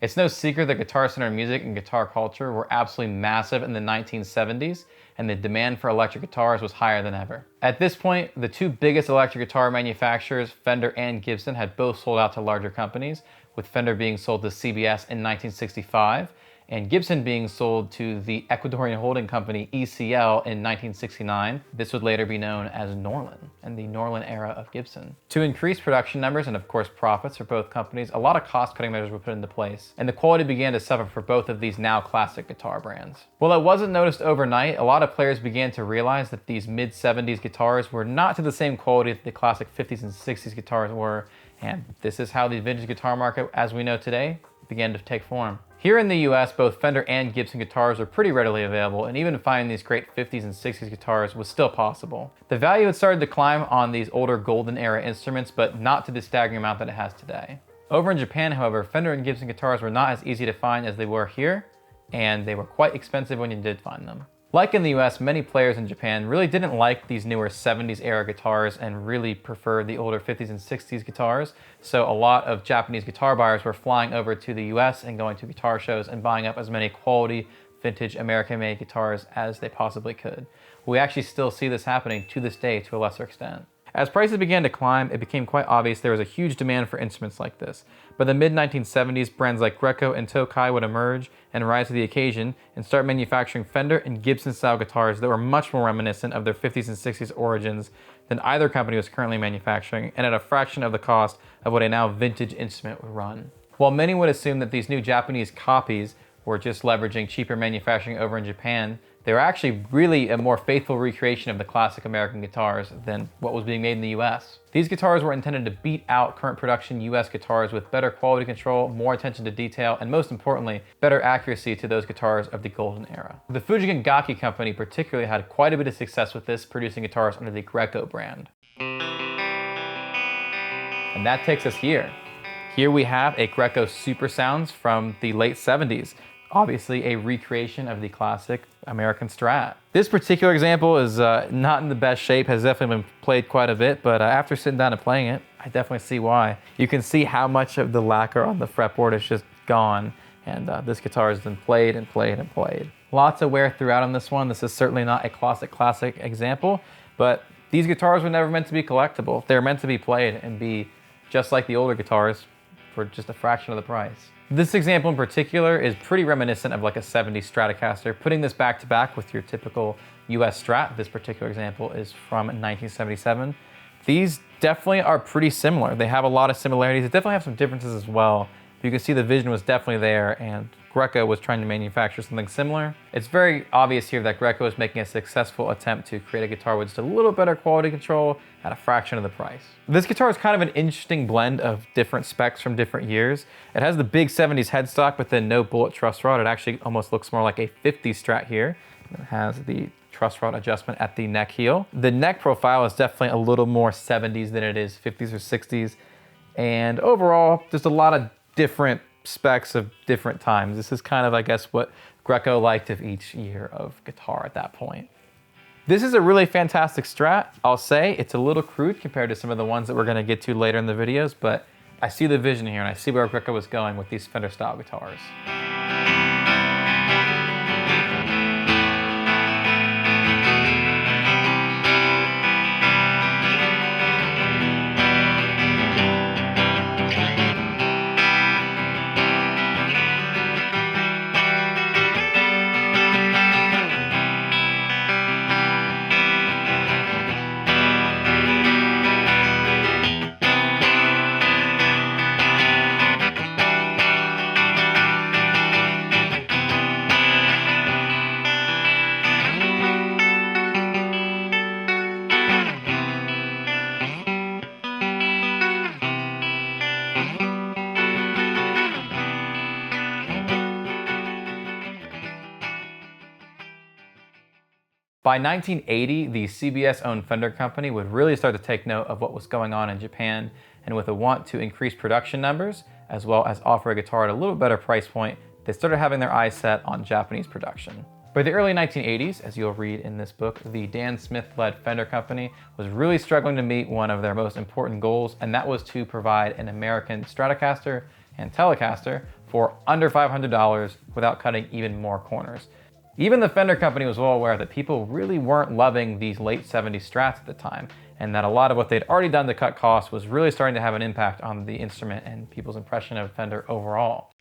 It's no secret that guitar-centered music and guitar culture were absolutely massive in the 1970s, and the demand for electric guitars was higher than ever. At this point, the two biggest electric guitar manufacturers, Fender and Gibson, had both sold out to larger companies, with Fender being sold to CBS in 1965, and Gibson being sold to the Ecuadorian holding company ECL in 1969. This would later be known as Norlin, and the Norlin era of Gibson. To increase production numbers and of course profits for both companies, a lot of cost-cutting measures were put into place, and the quality began to suffer for both of these now classic guitar brands. While it wasn't noticed overnight, a lot of players began to realize that these mid-70s guitars were not to the same quality that the classic 50s and 60s guitars were, and this is how the vintage guitar market, as we know today, began to take form. Here in the US, both Fender and Gibson guitars are pretty readily available, and even finding these great 50s and 60s guitars was still possible. The value had started to climb on these older golden era instruments, but not to the staggering amount that it has today. Over in Japan, however, Fender and Gibson guitars were not as easy to find as they were here, and they were quite expensive when you did find them. Like in the US, many players in Japan really didn't like these newer 70s era guitars and really preferred the older 50s and 60s guitars. So a lot of Japanese guitar buyers were flying over to the US and going to guitar shows and buying up as many quality vintage American-made guitars as they possibly could. We actually still see this happening to this day to a lesser extent. As prices began to climb, it became quite obvious there was a huge demand for instruments like this. By the mid-1970s, brands like Greco and Tokai would emerge and rise to the occasion and start manufacturing Fender and Gibson-style guitars that were much more reminiscent of their 50s and 60s origins than either company was currently manufacturing, and at a fraction of the cost of what a now vintage instrument would run. While many would assume that these new Japanese copies were just leveraging cheaper manufacturing over in Japan, they were actually really a more faithful recreation of the classic American guitars than what was being made in the US. These guitars were intended to beat out current production US guitars with better quality control, more attention to detail, and most importantly, better accuracy to those guitars of the golden era. The Fujigen Gakki company particularly had quite a bit of success with this, producing guitars under the Greco brand. And that takes us here. Here we have a Greco Super Sounds from the late 70s. Obviously a recreation of the classic American Strat. This particular example is not in the best shape, has definitely been played quite a bit, but after sitting down and playing it, I definitely see why. You can see how much of the lacquer on the fretboard is just gone, and this guitar has been played and played and played. Lots of wear throughout on this one. This is certainly not a classic example, but these guitars were never meant to be collectible. They're meant to be played and be just like the older guitars for just a fraction of the price. This example in particular is pretty reminiscent of like a 70s Stratocaster. Putting this back to back with your typical US Strat, this particular example is from 1977. These definitely are pretty similar. They have a lot of similarities. They definitely have some differences as well. You can see the vision was definitely there, and Greco was trying to manufacture something similar. It's very obvious here that Greco is making a successful attempt to create a guitar with just a little better quality control at a fraction of the price. This guitar is kind of an interesting blend of different specs from different years. It has the big 70s headstock, but then no bullet truss rod. It actually almost looks more like a 50s Strat here. It has the truss rod adjustment at the neck heel. The neck profile is definitely a little more 70s than it is 50s or 60s. And overall, just a lot of different specs of different times. This is kind of, I guess, what Greco liked of each year of guitar at that point. This is a really fantastic Strat. I'll say it's a little crude compared to some of the ones that we're going to get to later in the videos, but I see the vision here and I see where Greco was going with these Fender style guitars. By 1980, the CBS-owned Fender company would really start to take note of what was going on in Japan, and with a want to increase production numbers, as well as offer a guitar at a little better price point, they started having their eyes set on Japanese production. By the early 1980s, as you'll read in this book, the Dan Smith-led Fender company was really struggling to meet one of their most important goals, and that was to provide an American Stratocaster and Telecaster for under $500 without cutting even more corners. Even the Fender company was well aware that people really weren't loving these late 70s Strats at the time, and that a lot of what they'd already done to cut costs was really starting to have an impact on the instrument and people's impression of Fender overall.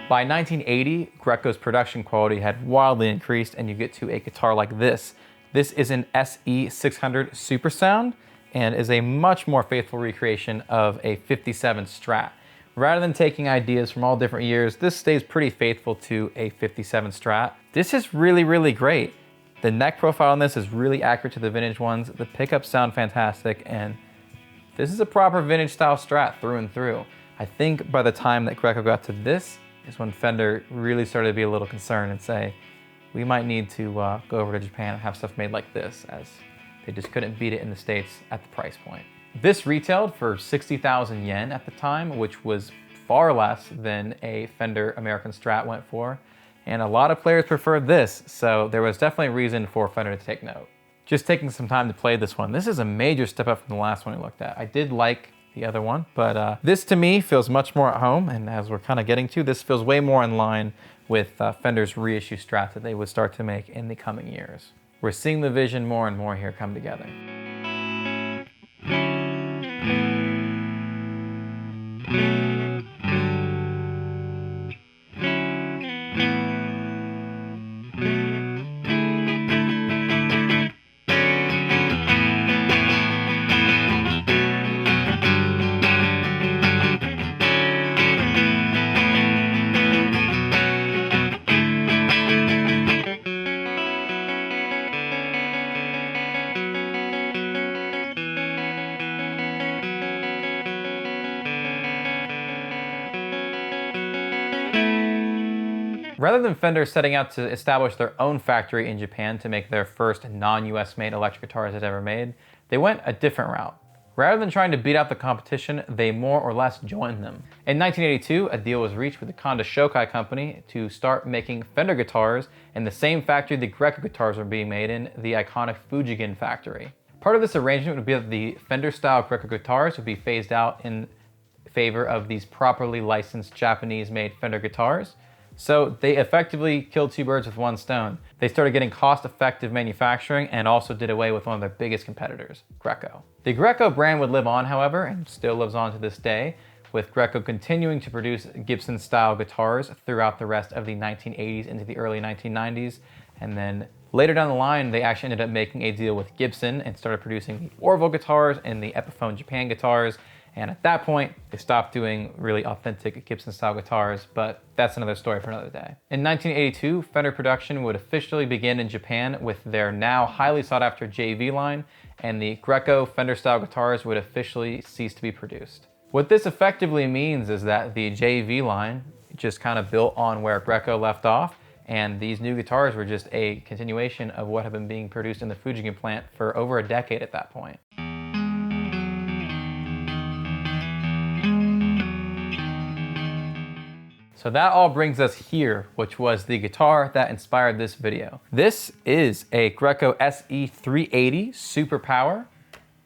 By 1980, Greco's production quality had wildly increased, and you get to a guitar like this. This is an SE600 Super Sound and is a much more faithful recreation of a 57 Strat. Rather than taking ideas from all different years, this stays pretty faithful to a 57 Strat. This is really, really great. The neck profile on this is really accurate to the vintage ones. The pickups sound fantastic, and this is a proper vintage style Strat through and through. I think by the time that Greco got to this is when Fender really started to be a little concerned and say, we might need to go over to Japan and have stuff made like this, as they just couldn't beat it in the States at the price point. This retailed for 60,000 yen at the time, which was far less than a Fender American Strat went for. And a lot of players preferred this, so there was definitely a reason for Fender to take note. Just taking some time to play this one. This is a major step up from the last one we looked at. I did like the other one, but this to me feels much more at home, and as we're kind of getting to, this feels way more in line with Fender's reissue Strats that they would start to make in the coming years. We're seeing the vision more and more here come together. Rather than Fender setting out to establish their own factory in Japan to make their first non-US made electric guitars they'd ever made, they went a different route. Rather than trying to beat out the competition, they more or less joined them. In 1982, a deal was reached with the Konda Shokai company to start making Fender guitars in the same factory the Greco guitars were being made in, the iconic Fujigen factory. Part of this arrangement would be that the Fender-style Greco guitars would be phased out in favor of these properly licensed Japanese-made Fender guitars. So they effectively killed two birds with one stone. They started getting cost-effective manufacturing and also did away with one of their biggest competitors, Greco. The Greco brand would live on, however, and still lives on to this day, with Greco continuing to produce Gibson-style guitars throughout the rest of the 1980s into the early 1990s. And then later down the line, they actually ended up making a deal with Gibson and started producing the Orville guitars and the Epiphone Japan guitars. And at that point, they stopped doing really authentic Gibson-style guitars, but that's another story for another day. In 1982, Fender production would officially begin in Japan with their now highly sought-after JV line, and the Greco Fender-style guitars would officially cease to be produced. What this effectively means is that the JV line just kind of built on where Greco left off, and these new guitars were just a continuation of what had been being produced in the Fujigen plant for over a decade at that point. So that all brings us here, which was the guitar that inspired this video. This is a Greco SE380 Super Power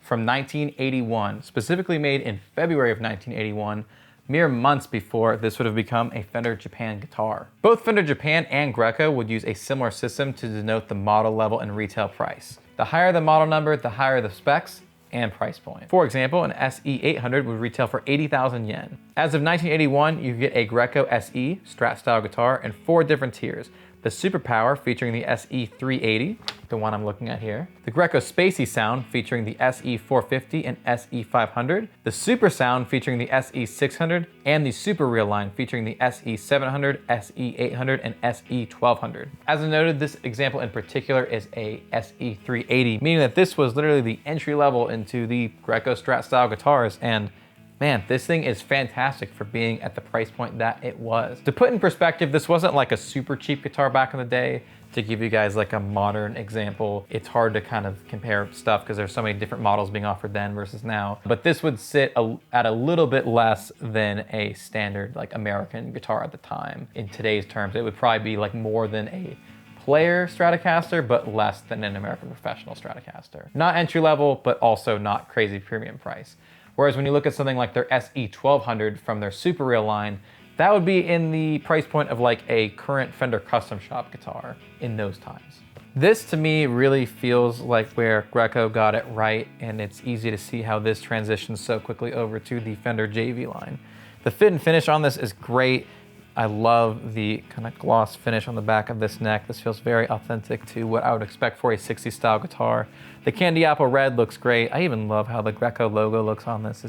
from 1981, specifically made in February of 1981, mere months before this would have become a Fender Japan guitar. Both Fender Japan and Greco would use a similar system to denote the model level and retail price. The higher the model number, the higher the specs and price point. For example, an SE800 would retail for 80,000 yen. As of 1981, you get a Greco SE Strat style guitar in 4 different tiers. The Super Power featuring the SE380, the one I'm looking at here. The Greco Spacey Sound featuring the SE450 and SE500. The Super Sound featuring the SE600 and the Super Real line featuring the SE700, SE800, and SE1200. As I noted, this example in particular is a SE380, meaning that this was literally the entry level into the Greco Strat style guitars, and man, this thing is fantastic for being at the price point that it was. To put in perspective, this wasn't like a super cheap guitar back in the day. To give you guys like a modern example, it's hard to kind of compare stuff because there's so many different models being offered then versus now. But this would sit at a little bit less than a standard like American guitar at the time. In today's terms, it would probably be like more than a player Stratocaster, but less than an American Professional Stratocaster. Not entry level, but also not crazy premium price. Whereas when you look at something like their SE1200 from their Super Real line, that would be in the price point of like a current Fender custom shop guitar in those times. This to me really feels like where Greco got it right, and it's easy to see how this transitions so quickly over to the Fender JV line. The fit and finish on this is great. I love the kind of gloss finish on the back of this neck. This feels very authentic to what I would expect for a 60s style guitar. The candy apple red looks great. I even love how the Greco logo looks on this.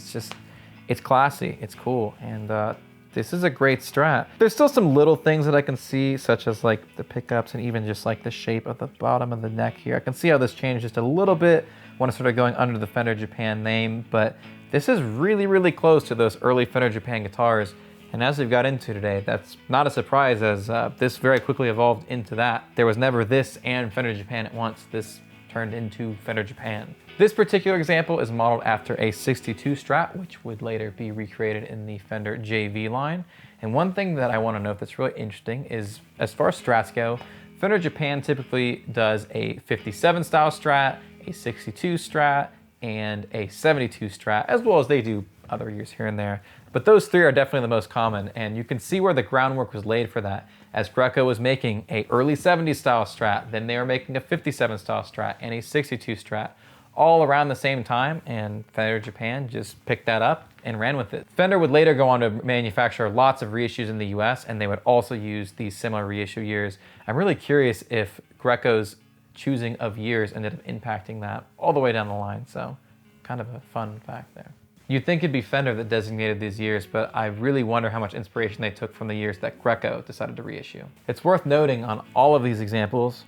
It's classy, it's cool, and this is a great Strat. There's still some little things that I can see, such as like the pickups and even just like the shape of the bottom of the neck here. I can see how this changed just a little bit when I started going under the Fender Japan name, but this is really, really close to those early Fender Japan guitars. And as we've got into today, that's not a surprise, as this very quickly evolved into that. There was never this and Fender Japan at once. This turned into Fender Japan. This particular example is modeled after a 62 Strat, which would later be recreated in the Fender JV line. And one thing that I want to note that's really interesting is, as far as Strats go, Fender Japan typically does a 57 style Strat, a 62 Strat, and a 72 Strat, as well as they do other years here and there. But those three are definitely the most common, and you can see where the groundwork was laid for that, as Greco was making a early 70s style Strat, then they were making a 57 style Strat and a 62 Strat, all around the same time, and Fender Japan just picked that up and ran with it. Fender would later go on to manufacture lots of reissues in the US, and they would also use these similar reissue years. I'm really curious if Greco's choosing of years ended up impacting that all the way down the line, so kind of a fun fact there. You'd think it'd be Fender that designated these years, but I really wonder how much inspiration they took from the years that Greco decided to reissue. It's worth noting on all of these examples,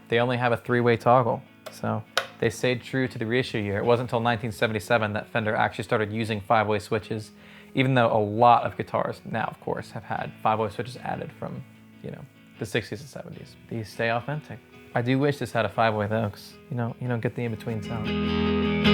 they only have a 3-way toggle, so they stayed true to the reissue year. It wasn't until 1977 that Fender actually started using 5-way switches, even though a lot of guitars now, of course, have had 5-way switches added from, you know, the 60s and 70s. These stay authentic. I do wish this had a 5-way though, because you don't get the in-between sound.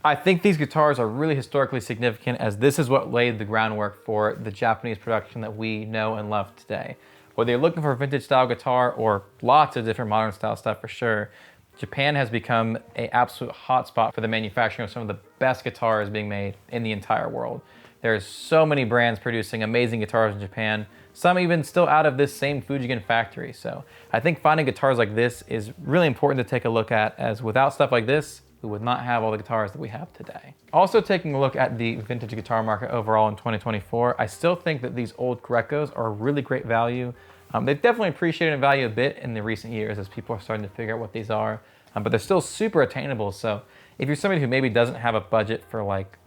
I think these guitars are really historically significant, as this is what laid the groundwork for the Japanese production that we know and love today. Whether you're looking for a vintage style guitar or lots of different modern style stuff for sure, Japan has become an absolute hotspot for the manufacturing of some of the best guitars being made in the entire world. There's so many brands producing amazing guitars in Japan, some even still out of this same Fujigen factory. So I think finding guitars like this is really important to take a look at, as without stuff like this, we would not have all the guitars that we have today. Also, taking a look at the vintage guitar market overall in 2024, I still think that these old Grecos are a really great value. They've definitely appreciated in value a bit in the recent years as people are starting to figure out what these are, but they're still super attainable. So if you're somebody who maybe doesn't have a budget for like,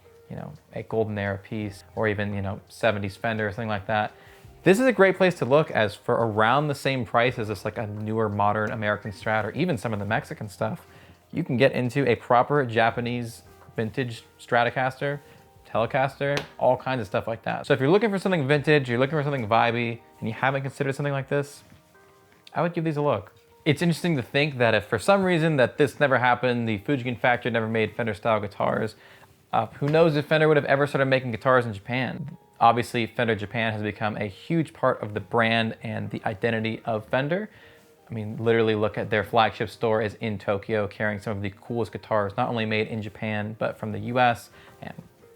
a golden era piece or even, 70s Fender or something like that, this is a great place to look, as for around the same price as this like a newer modern American Strat or even some of the Mexican stuff, you can get into a proper Japanese vintage Stratocaster, Telecaster, all kinds of stuff like that. So if you're looking for something vintage, you're looking for something vibey, and you haven't considered something like this, I would give these a look. It's interesting to think that if for some reason that this never happened, the Fujigen factory never made Fender style guitars, who knows if Fender would have ever started making guitars in Japan. Obviously, Fender Japan has become a huge part of the brand and the identity of Fender. I mean, literally look at their flagship store is in Tokyo, carrying some of the coolest guitars, not only made in Japan, but from the US and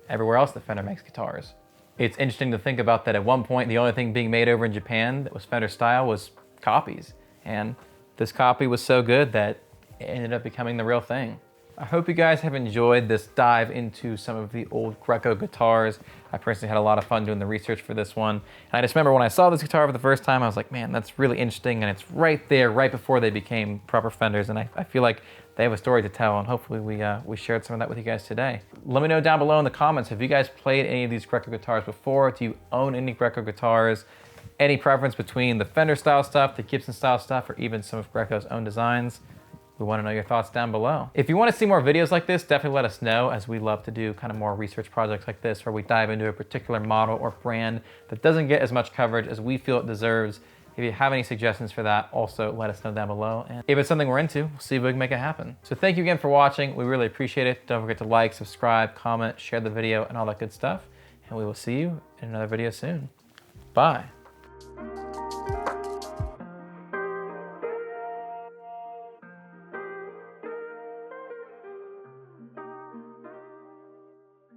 everywhere else that Fender makes guitars. It's interesting to think about that at one point, the only thing being made over in Japan that was Fender style was copies. And this copy was so good that it ended up becoming the real thing. I hope you guys have enjoyed this dive into some of the old Greco guitars. I personally had a lot of fun doing the research for this one. And I just remember when I saw this guitar for the first time, I was like, man, that's really interesting. And it's right there, right before they became proper Fenders. And I feel like they have a story to tell. And hopefully we shared some of that with you guys today. Let me know down below in the comments, have you guys played any of these Greco guitars before? Do you own any Greco guitars? any preference between the Fender style stuff, the Gibson style stuff, or even some of Greco's own designs. We want to know your thoughts down below. If you want to see more videos like this, definitely let us know, as we love to do kind of more research projects like this where we dive into a particular model or brand that doesn't get as much coverage as we feel it deserves. If you have any suggestions for that, also let us know down below. And if it's something we're into, we'll see if we can make it happen. So thank you again for watching. We really appreciate it. Don't forget to like, subscribe, comment, share the video, and all that good stuff. And we will see you in another video soon. Bye.